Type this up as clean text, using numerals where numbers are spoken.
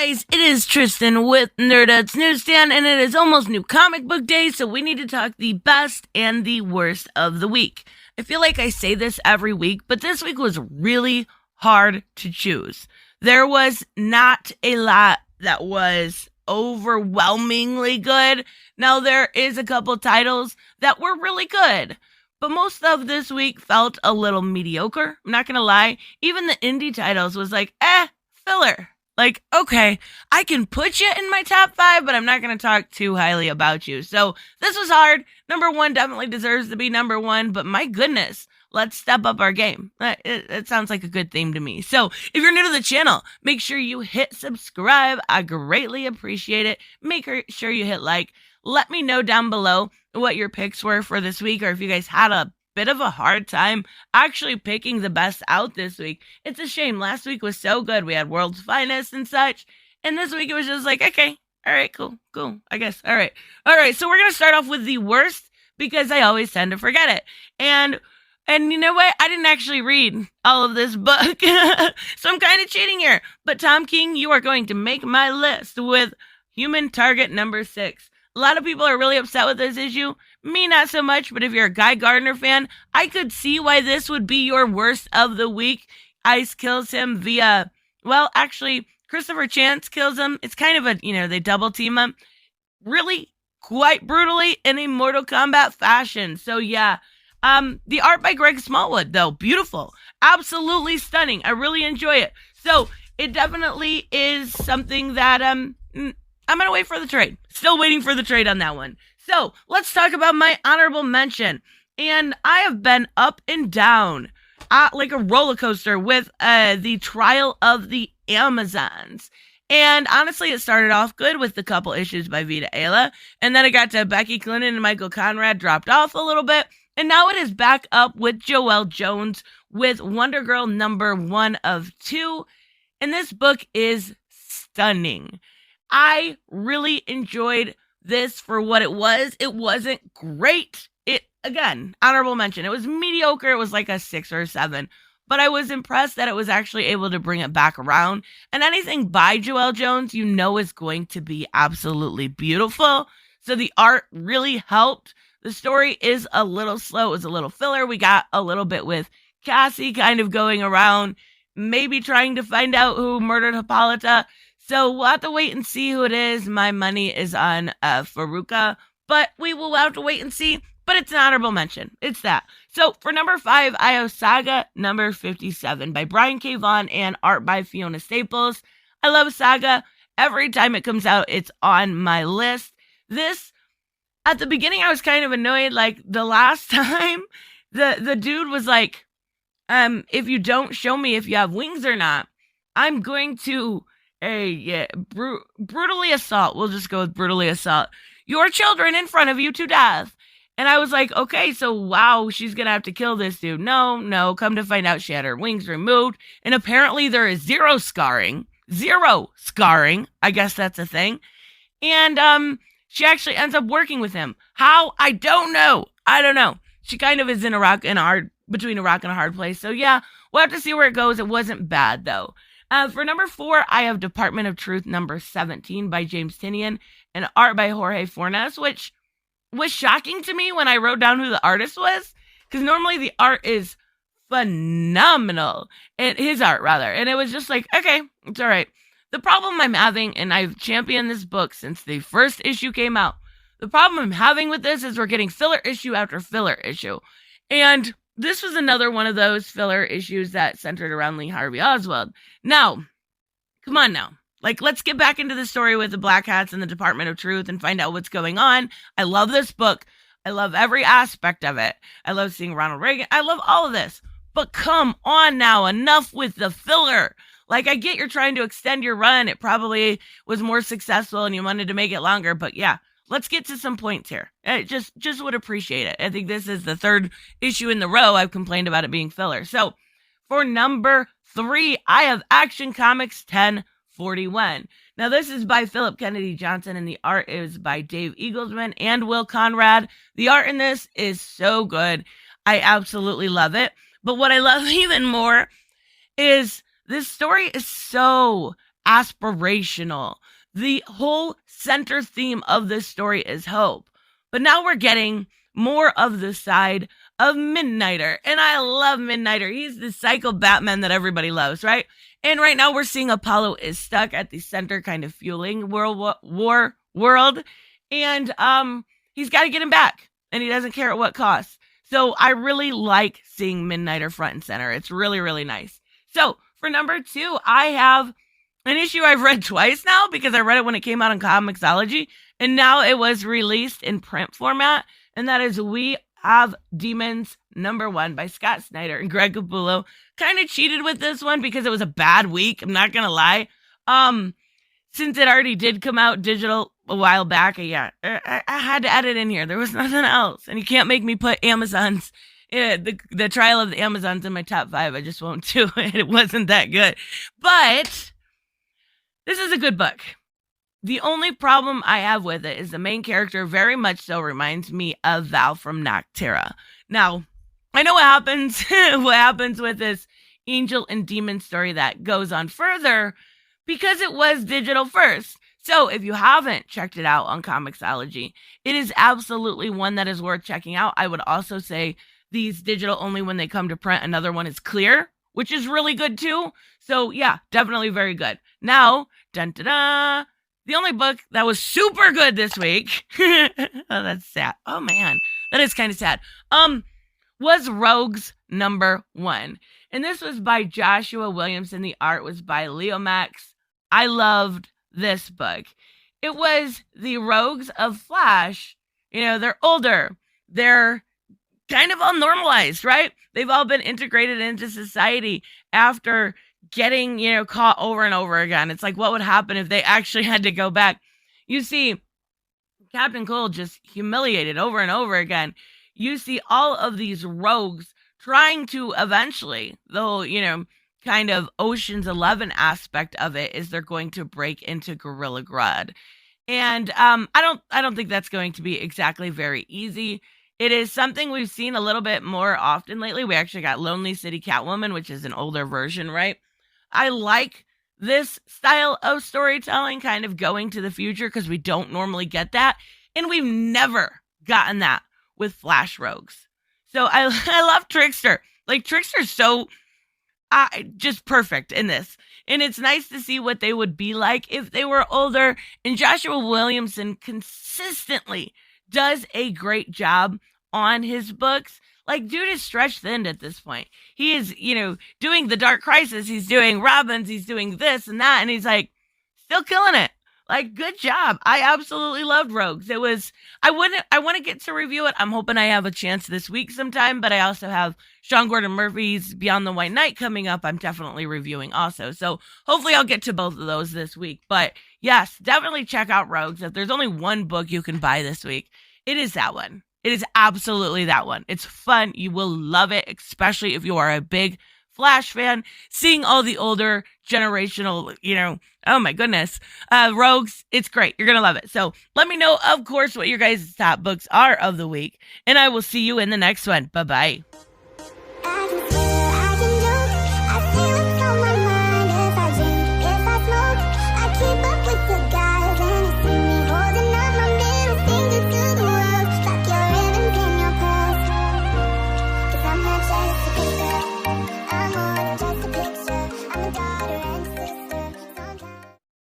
guys, it is Tristan with Nerdette's Newsstand, and it is almost New Comic Book Day, so we need to talk the best and the worst of the week. I feel like I say this every week, but this week was really hard to choose. There was not a lot that was overwhelmingly good. Now, there is a couple titles that were really good, but most of this week felt a little mediocre. I'm not gonna lie. Even the indie titles was like, filler. Like, okay, I can put you in my top 5, but I'm not going to talk too highly about you. So this was hard. Number 1 definitely deserves to be number 1, but my goodness, let's step up our game. It sounds like a good theme to me. So if you're new to the channel, make sure you hit subscribe. I greatly appreciate it. Make sure you hit like. Let me know down below what your picks were for this week, or if you guys had a bit of a hard time actually picking the best out this week. It's a shame. Last week was so good. We had World's Finest and such. And this week it was just like, okay, all right, cool, I guess. All right. So we're going to start off with the worst because I always tend to forget it. And you know what? I didn't actually read all of this book. So I'm kind of cheating here. But Tom King, you are going to make my list with Human Target number 6. A lot of people are really upset with this issue. Me, not so much, but if you're a Guy Gardner fan, I could see why this would be your worst of the week. Ice kills him via, well, actually, Christopher Chance kills him. It's kind of a, they double team him. Really, quite brutally in a Mortal Kombat fashion. So, yeah. The art by Greg Smallwood, though, beautiful. Absolutely stunning. I really enjoy it. So, it definitely is something that, I'm going to wait for the trade. Still waiting for the trade on that one. So, let's talk about my honorable mention. And I have been up and down like a roller coaster with the Trial of the Amazons. And honestly, it started off good with the couple issues by Vita Ayla. And then it got to Becky Cloonan and Michael Conrad, dropped off a little bit. And now it is back up with Joelle Jones with Wonder Girl number 1 of 2. And this book is stunning. I really enjoyed this for what it was. It wasn't great. Again, honorable mention. It was mediocre. It was like a 6 or a 7. But I was impressed that it was actually able to bring it back around. And anything by Joelle Jones, is going to be absolutely beautiful. So the art really helped. The story is a little slow. It was a little filler. We got a little bit with Cassie kind of going around, maybe trying to find out who murdered Hippolyta. So we'll have to wait and see who it is. My money is on Faruka, but we will have to wait and see. But it's an honorable mention. It's that. So for number 5, I have Saga number 57 by Brian K. Vaughan and art by Fiona Staples. I love Saga. Every time it comes out, it's on my list. This, at the beginning, I was kind of annoyed. Like the last time, the dude was like, if you don't show me if you have wings or not, I'm going to brutally assault. We'll just go with brutally assault your children in front of you to death. And I was like, okay, so wow, she's going to have to kill this dude. No, come to find out she had her wings removed. And apparently there is zero scarring. I guess that's a thing. And she actually ends up working with him. How? I don't know. She kind of is between a rock and a hard place. So yeah, we'll have to see where it goes. It wasn't bad though. For number 4, I have Department of Truth number 17 by James Tynion and art by Jorge Fornes, which was shocking to me when I wrote down who the artist was, because normally the art is phenomenal. His art, rather. And it was just like, okay, it's all right. The problem I'm having, and I've championed this book since the first issue came out, the problem I'm having with this is we're getting filler issue after filler issue. And this was another one of those filler issues that centered around Lee Harvey Oswald. Now, come on now. Like, let's get back into the story with the Black Hats and the Department of Truth and find out what's going on. I love this book. I love every aspect of it. I love seeing Ronald Reagan. I love all of this. But come on now, enough with the filler. Like, I get you're trying to extend your run. It probably was more successful and you wanted to make it longer. But yeah, let's get to some points here. I just would appreciate it. I think this is the 3rd issue in the row I've complained about it being filler. So for number 3, I have Action Comics 1041. Now, this is by Philip Kennedy Johnson, and the art is by Dave Eaglesman and Will Conrad. The art in this is so good. I absolutely love it. But what I love even more is this story is so aspirational. The whole center theme of this story is hope. But now we're getting more of the side of Midnighter. And I love Midnighter. He's the psycho Batman that everybody loves, right? And right now we're seeing Apollo is stuck at the center, kind of fueling world. And he's got to get him back. And he doesn't care at what cost. So I really like seeing Midnighter front and center. It's really, really nice. So for number 2, I have an issue I've read twice now because I read it when it came out on Comixology. And now it was released in print format. And that is We Have Demons #1 by Scott Snyder and Greg Capullo. Kind of cheated with this one because it was a bad week. I'm not going to lie. Since it already did come out digital a while back, I had to add it in here. There was nothing else. And you can't make me put Amazon's, the Trial of the Amazons in my top 5. I just won't do it. It wasn't that good. But this is a good book. The only problem I have with it is the main character very much so reminds me of Val from Noctera. Now, I know what happens with this angel and demon story that goes on further because it was digital first. So if you haven't checked it out on Comixology, it is absolutely one that is worth checking out. I would also say these digital only when they come to print. Another one is Clear, which is really good too. So yeah, definitely very good. Now, dun-da-da, the only book that was super good this week, oh, that's sad. Oh man, that is kind of sad, was Rogues #1. And this was by Joshua Williamson. The art was by Leo Max. I loved this book. It was the Rogues of Flash. You know, they're older. They're kind of all normalized, right? They've all been integrated into society after getting, caught over and over again. It's like, what would happen if they actually had to go back? You see, Captain Cold just humiliated over and over again. You see all of these rogues trying to eventually, though, kind of Ocean's 11 aspect of it is they're going to break into Gorilla Grodd. And I don't think that's going to be exactly very easy. It is something we've seen a little bit more often lately. We actually got Lonely City Catwoman, which is an older version, right? I like this style of storytelling, kind of going to the future, because we don't normally get that. And we've never gotten that with Flash Rogues. So I love Trickster. Like, Trickster's so just perfect in this. And it's nice to see what they would be like if they were older. And Joshua Williamson consistently does a great job on his books. Like, dude is stretched thin at this point. He is, doing the Dark Crisis. He's doing Robins. He's doing this and that. And he's like, still killing it. Like, good job. I absolutely loved Rogues. I want to get to review it. I'm hoping I have a chance this week sometime, but I also have Sean Gordon Murphy's Beyond the White Knight coming up. I'm definitely reviewing also. So hopefully I'll get to both of those this week. But yes, definitely check out Rogues. If there's only one book you can buy this week, it is that one. It is absolutely that one. It's fun. You will love it, especially if you are a big Flash fan. Seeing all the older generational, oh my goodness, Rogues, it's great. You're going to love it. So let me know, of course, what your guys' top books are of the week, and I will see you in the next one. Bye-bye.